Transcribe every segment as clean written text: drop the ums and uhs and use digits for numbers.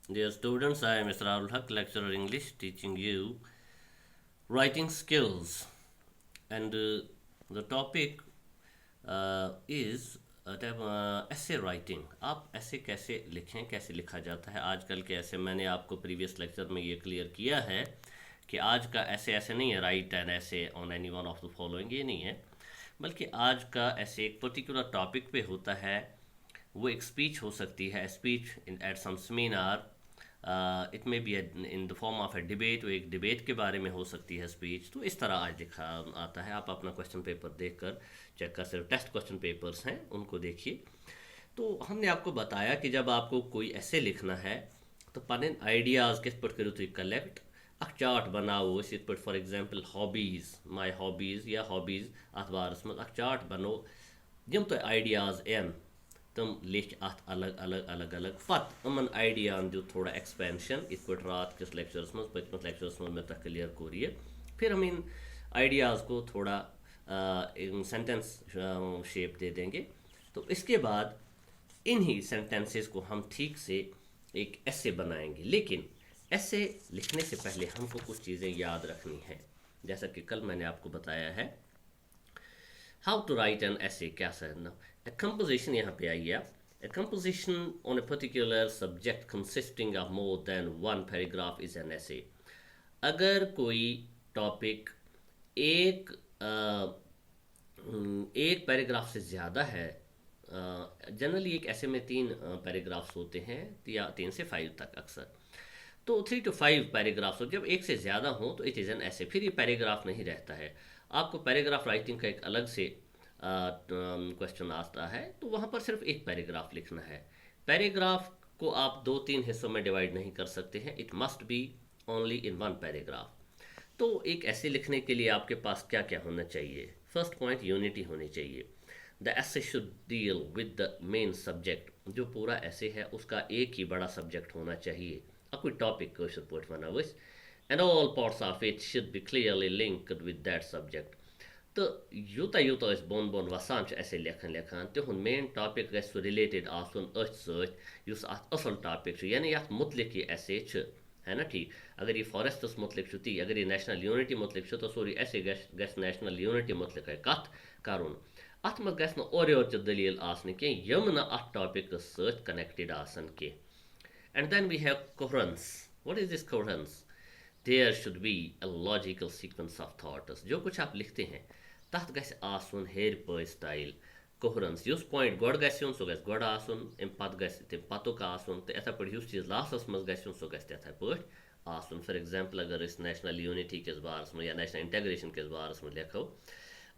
Dear students, I am Mr. Arul Haq, lecturer English, teaching you writing skills. And the topic is ऐसे writing. आप ऐसे कैसे लिखें, कैसे लिखा जाता है आजकल के ऐसे. मैंने आपको प्रीवियस लेक्चर में ये क्लियर किया है कि आज का ऐसे ऐसे नहीं है राइट एंड ऐसे on any one of the following, ये नहीं है. बल्कि आज का ऐसे एक पर्टिकुलर टॉपिक पे होता है. वो एक स्पीच हो सकती है, speech in at some seminar. It may be in the form of a debate. वो एक डिबेट के बारे में हो सकती है स्पीच. तो इस तरह आज लिखा आता है. आप अपना क्वेश्चन पेपर देखकर चेक कर, सिर्फ टेस्ट क्वेश्चन पेपर्स हैं उनको देखिए. तो हमने आपको बताया कि जब आपको कोई ऐसे लिखना है तो पन आइडियाज़ किस पर करो तुम कलेक्ट. अख चार्ट बनाओ इस पर for example hobbies, my hobbies या हॉबीज़ अथ बारस मज अख चार्ट बनो यम तो आइडियाज़ एन तम लिख अत अलग अलग अलग अलग पत यमन आइडियान दो थोड़ा एक्सपेंशन. इत पे रात किस लेक्चरस मज पतमस लेक्चरस मज मैं तक क्लियर कोर ये. फिर हम इन आइडियाज़ को थोड़ा सेंटेंस शेप दे देंगे. तो इसके बाद इन्हीं सेंटेंसेस को हम ठीक से एक ऐसे बनाएंगे. लेकिन ऐसे लिखने से पहले हमको कुछ चीज़ें याद रखनी है. जैसा कि कल मैंने आपको बताया है हाउ टू राइट एन ऐसे. क्या सर a composition यहाँ पे आई है. A composition on a particular subject consisting of more than one paragraph is an essay. अगर कोई टॉपिक एक एक पैराग्राफ से ज़्यादा है, जनरली एक ऐसे में 3 पैराग्राफ्स होते हैं या 3 से 5 तक अक्सर. तो 3 to 5 पैराग्राफ्स हो. जब एक से ज़्यादा हो तो इट इज़ एन ऐसे. फिर ये पैराग्राफ नहीं रहता है. आपको पैराग्राफ राइटिंग का एक अलग से क्वेश्चन आता है तो वहाँ पर सिर्फ एक पैराग्राफ लिखना है. पैराग्राफ को आप 2-3 हिस्सों में डिवाइड नहीं कर सकते हैं. It must be only in one paragraph. तो एक ऐसे लिखने के लिए आपके पास क्या क्या होना चाहिए. फर्स्ट पॉइंट, यूनिटी होनी चाहिए. द ऐसे should deal with the main subject. जो पूरा ऐसे है उसका एक ही बड़ा सब्जेक्ट होना चाहिए. कोई टॉपिक कशर पे one and all parts of it should be clearly linked with that subject. तो यूता यूता बोन बोन वसान ऐसे लेखन लेखान तिहुन मेन टॉपिक गो रिलेटेड आसन अथ असल टॉपिक यानी ये मुतलिक ये ऐसे है ना. ठीक, अगर ये फॉरेस्टस मुतलिक ती, अगर ये नेशनल यूनिटी मुतलिक तो सोरी ऐसे गस नेशनल यूनिटी मुतलिक कत करुन. अत मज गस और योर दलील आसन कह यम न अथ टॉपिक सत कनेक्टेड आसन कह. And then we have coherence. What is this coherence? There should be a logical sequence of thoughts. जो कुछ आप लिखते हैं तथ गस आसन हेर पे स्टाइल कोहरेंस. युस पॉइंट गोड गसन सो गस गोड आसन, अम पत गस तम पतुक आसन. तो इथे पे युस चीज लास्टस मज गसन सो गस तथे पे आसन. फॉर एग्जांपल अगर इस नेशनल यूनिटी किस बारस में या नेशनल इंटेग्रेशन किस बारस में लिखो,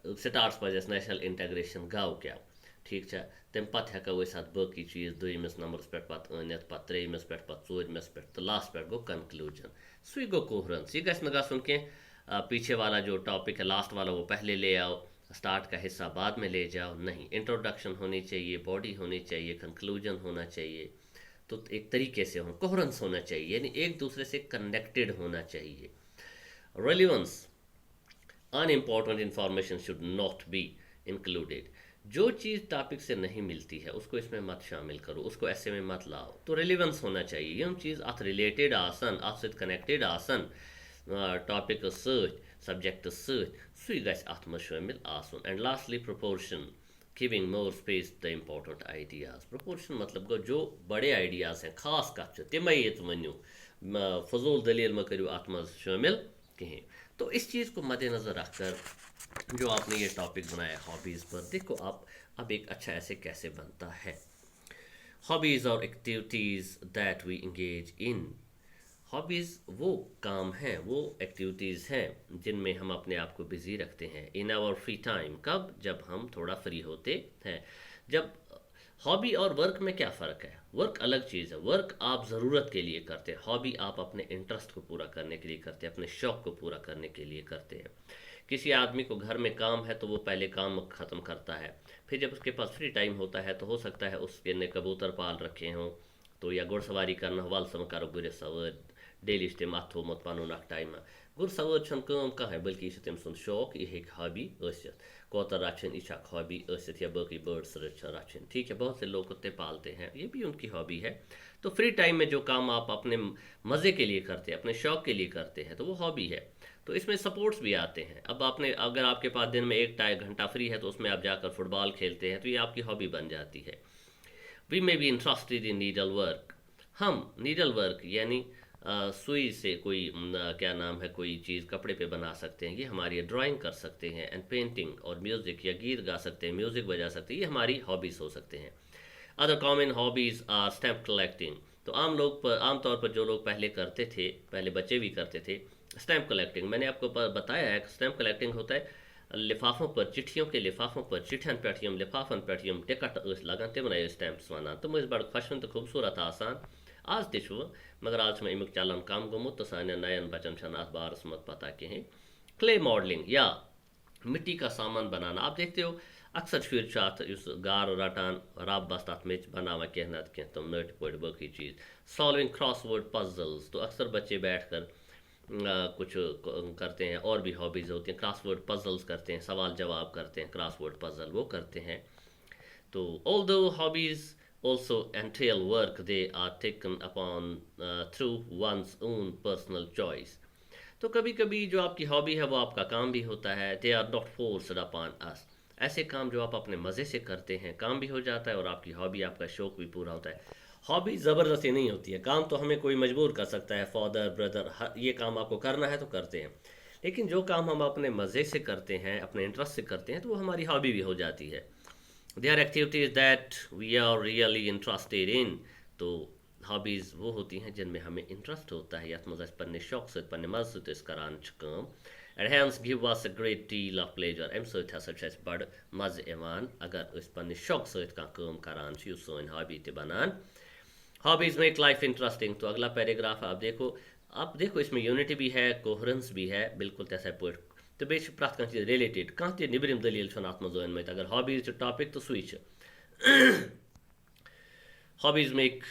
स्टार्ट्स पे नेशनल इंटेग्रेशन गाव क्या. ठीक है, तम पे हेको बाकी चीज़ दोयमिस नंबरस पे अनित पे त्रेयमिस पे ोरमिस पे तो लास्ट पे गो कंक्लूजन. सु गो कोहरेंस. ये गस न कह पीछे वाला जो टॉपिक है लास्ट वाला वो पहले ले आओ, स्टार्ट का हिस्सा बाद में ले जाओ. नहीं, इंट्रोडक्शन होनी चाहिए, बॉडी होनी चाहिए, कंक्लूजन होना चाहिए. तो एक तरीके से हो कोहरेंस होना चाहिए, यानी एक दूसरे से कनेक्टेड होना चाहिए. Relevance, unimportant information should not be included. जो चीज़ टॉपिक से नहीं मिलती है उसको इसमें मत शामिल करो, उसको ऐसे में मत लाओ. तो रिलेवेंस होना चाहिए. यम चीज़ अथ रिलेटेड आसन, अथ सत कनेक्टेड आसन, टॉपिक सब्जेक्ट सु गस अथ मज शामिल आसन. And lastly proportion, giving more space the important ideas. Proportion मतलब गो जो बड़े आइडियाज़ हैं, खास कत तमें ये वनु, फजूल दलील म करो अत मज शामिल कहें. तो इस चीज़ को मद्देनज़र रखकर जो आपने ये टॉपिक बनाया हॉबीज़ पर, देखो आप अब एक अच्छा ऐसे कैसे बनता है. हॉबीज़ और activities that we engage in. Hobbies वो काम हैं, वो एक्टिविटीज़ हैं जिनमें हम अपने आप को बिज़ी रखते हैं. इन आवर फ्री टाइम, कब, जब हम थोड़ा फ्री होते हैं. जब हॉबी और वर्क में क्या फ़र्क है. वर्क अलग चीज़ है. वर्क आप ज़रूरत के लिए करते हैं, हॉबी आप अपने इंटरेस्ट को पूरा करने के लिए करते हैं, अपने शौक़ को पूरा करने के लिए करते हैं. किसी आदमी को घर में काम है तो वो पहले काम ख़त्म करता है, फिर जब उसके पास फ्री टाइम होता है तो हो सकता है उसके ने कबूतर पाल रखे हों तो या घुड़सवारी करना वल सम करो गुर सवार डेली तम अथ थोमुत पन टाइम. गुर सवार कह बल्कि यह तम सुंद शौक, यह हॉबी. कोतर रचन यह हॉबी थ या बाकी बर्ड्स रचन, ठीक है। बहुत से लोग कुत्ते पालते हैं, ये भी उनकी हॉबी है। तो फ्री टाइम में जो काम आप अपने मज़े के लिए करते हैं, अपने शौक के लिए करते हैं, तो वो हॉबी है। तो इसमें सपोर्ट्स भी आते हैं। अब आपने अगर आपके पास दिन में 1 घंटा फ्री है तो उसमें आप जाकर फुटबॉल खेलते हैं, तो ये आपकी हॉबी बन जाती है। We may be interested in needle work. हम नीडल वर्क यानी सुई से कोई क्या नाम है, कोई चीज़ कपड़े पे बना सकते हैं, ये हमारी ड्राइंग कर सकते हैं, एंड पेंटिंग और म्यूज़िक या गीत गा सकते हैं, म्यूज़िक बजा सकते हैं, ये हमारी हॉबीज़ हो सकते हैं। Other common hobbies are stamp collecting. तो आम तौर पर जो लोग पहले करते थे, पहले बच्चे भी करते थे, स्टैम्प कलेक्टिंग। मैंने आपको बताया है कि स्टैम्प कलेक्टिंग होता है लिफाफों पर, चिट्ठियों के लिफाफों पर, चिठन पे लिफाफन पे टिकट लगान तमन स्टैम्प्स वन तो मुझ बड़ खुशन तो खूबसूरत आसान आज तु, मगर आज में अमुक चलन कम गोमुत तो सान नयन बचन अत बारस मत पता कहें। क्ले मॉडलिंग या मिट्टी का सामान बनाना। आप देखते हो अक्सर शुर अत गार रटान रब बस तथ मे बनावा कह नत कह तुम नट पड़ बाकी चीज़। सॉल्विंग क्रॉसवर्ड पजल्स, तो अक्सर बच्चे बैठ कर कुछ करते हैं। और भी हॉबीज़ होती हैं, क्रॉसवर्ड पजल्स करते हैं, सवाल जवाब करते हैं, क्रॉसवर्ड पजल वो करते हैं। तो although hobbies also entail work, they are taken upon through one's own personal choice। तो कभी कभी जो आपकी हॉबी है वो आपका काम भी होता है। They are not forced upon us. ऐसे काम जो आप अपने मज़े से करते हैं, काम भी हो जाता है और आपकी हॉबी, आपका शौक भी पूरा होता है। हॉबी ज़बरदस्ती नहीं होती है। काम तो हमें कोई मजबूर कर सकता है, फादर ब्रदर, ये काम आपको करना है तो करते हैं। लेकिन जो काम हम अपने मज़े से करते हैं, अपने इंटरेस्ट से करते हैं, तो वो हमारी हॉबी भी हो जाती है। They are activities that we are really interested in. तो हॉबीज़ वो होती हैं जिनमें हमें इंटरेस्ट होता है, यथ मज पन्ने शौक से पन्ने मज़ से करान काम। And hence give us a great deal of pleasure. अमि सत हसा बड़ मज़ यवान अगर पन्ने शौक सत काम करान, सन हॉबी त बनान। Hobbies make life interesting. तो अगला पैराग्राफ आप देखो इसमें यूनिटी भी है, कोहरेंस भी है, बिल्कुल तैसे पे तो बे प्रत कह चीज रिलेटेड कह निबरम दलील अत मत अगर हॉबीज टॉपिक तो सुई hobbies make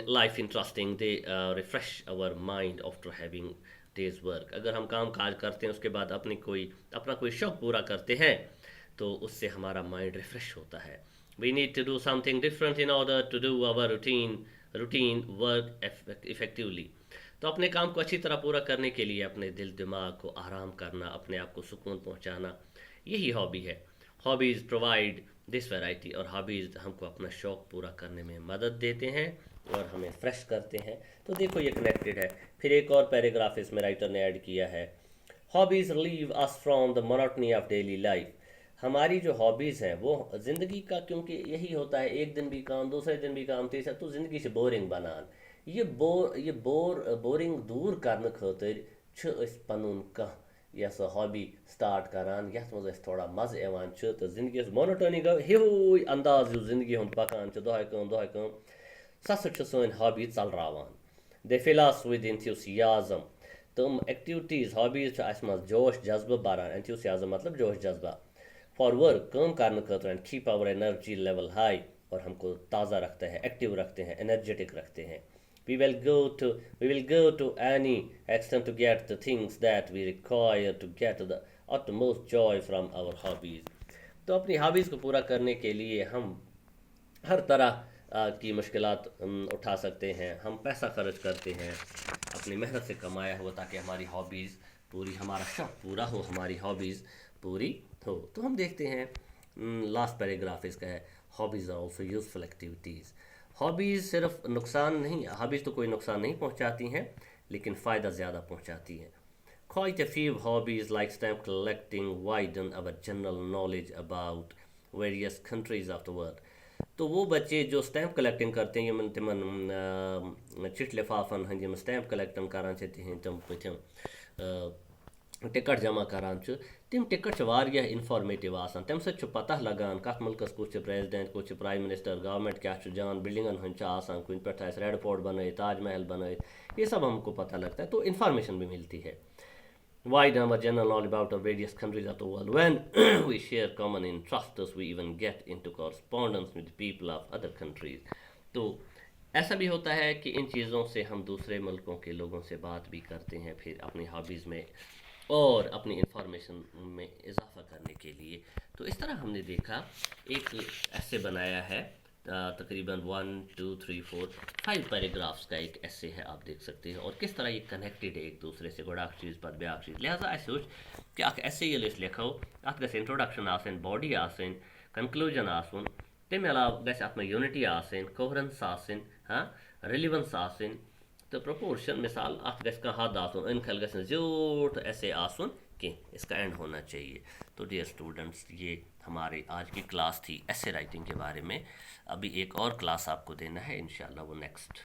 life interesting. They refresh our mind after having days work. अगर हम काम काज करते हैं उसके बाद अपना कोई शौक पूरा करते हैं तो उससे हमारा माइंड रिफ्रेश होता है। We need to do something different in order to do our routine work effectively. तो अपने काम को अच्छी तरह पूरा करने के लिए अपने दिल दिमाग को आराम करना, अपने आप को सुकून पहुंचाना, यही हॉबी है। Hobbies provide this variety. और हॉबीज़ हमको अपना शौक़ पूरा करने में मदद देते हैं और हमें फ्रेश करते हैं। तो देखो ये कनेक्टेड है। फिर एक और पैराग्राफ इसमें राइटर ने ऐड किया है। Hobbies relieve us from the monotony of daily life. हमारी जो हॉबीज़ हैं वो ज़िंदगी का, क्योंकि यही होता है एक दिन भी काम, दूसरे दिन भी काम, तीसरा, तो ज़िंदगी से बोरिंग बनान। ये बोरिंग दूर करने खातिर पनुन कह यह हॉबी स्टार्ट करान यथ मज थोड़ा मज़ यवान तो जिंदगी मोनोटोनी गो हिवू अंदाज जिंदगी हम पकान दोहे कम सह सन हॉबी चलरावान। They fill us with enthusiasm. तम एक्टिविटीज़ हॉबीज़ मज जोश जज्बा बरान। एंथुसियाज्म मतलब जोश जज्बा फॉर वर्क, काम करने खातिर, and keep our energy level high, और हमको ताज़ा रखते हैं, एक्टिव रखते हैं, एनर्जेटिक रखते हैं। We will go to any extent to get the things that we require to get the utmost joy from our hobbies। तो अपनी हॉबीज़ को पूरा करने के लिए हम हर तरह की मुश्किलात उठा सकते हैं। हम पैसा खर्च करते हैं अपनी मेहनत से कमाया हुआ, ताकि हमारी हॉबीज़ पूरी, हमारा शौक़ पूरा हो, हमारी हॉबीज़ पूरी हो। तो हम देखते हैं लास्ट पैराग्राफ इसका है, hobbies are also useful activities. Hobbies सिर्फ नुकसान नहीं, हॉबीज़ तो कोई नुकसान नहीं पहुंचाती हैं, लेकिन फ़ायदा ज़्यादा पहुंचाती हैं। Quite a few hobbies like stamp collecting widen our general knowledge about various countries of the world। तो वो बच्चे जो स्टैम्प कलेक्टिंग करते हैं, यमन तिमन चिट लिफाफन हंद यम स्टैम्प कलेक्टिंग करान छ तिहन तम पथिम टिकट जमा करान छ, तिम टिकट वारियाह इन्फॉर्मेटिव आसान। तम सत पता लगान कत मुल्कस कुछ प्रेसिडेंट, कुछ प्राइम मिनिस्टर, गवर्नमेंट क्या जान, बिल्डिंगन हंद आसान, कुछ पे रेड फोर्ट बन, ताजमहल बन, ये सब हमको पता लगता है। तो इन्फॉर्मेशन भी मिलती है। Widen our general knowledge about the various countries of the world। When we share common interests, we even get into correspondence with people of other countries। तो ऐसा भी होता है कि इन चीज़ों से हम दूसरे मुल्कों के लोगों से बात भी करते हैं, फिर अपनी हॉबीज़ में और अपनी इंफॉर्मेशन में इजाफा करने के लिए। तो इस तरह हमने देखा, एक ऐसे बनाया है, तकरीबन 1 2 3 4 5 पैराग्राफ्स का एक ऐसे है, आप देख सकते हैं, और किस तरह ये कनेक्टेड है एक दूसरे से, गोड़ा चीज़ पर ब्याक चीज़। लिहाजा अस कि ऐसे ये लिखो, अत गस इंट्रोडक्शन आसन, बॉडी आसन, कंक्लूजन आसन, तमे अलावा गस अत में यूनिटी आसन, कोहरेंस आसन, हाँ, रिलेवेंस आसन, तो प्रोपोर्शन, मिसाल अत गस कह हद आसन, इन खल गस ज़्यूट ऐसे आसन कि इसका एंड होना चाहिए। तो डियर स्टूडेंट्स, ये हमारी आज की क्लास थी ऐसे राइटिंग के बारे में। अभी एक और क्लास आपको देना है इंशाल्लाह, वो नेक्स्ट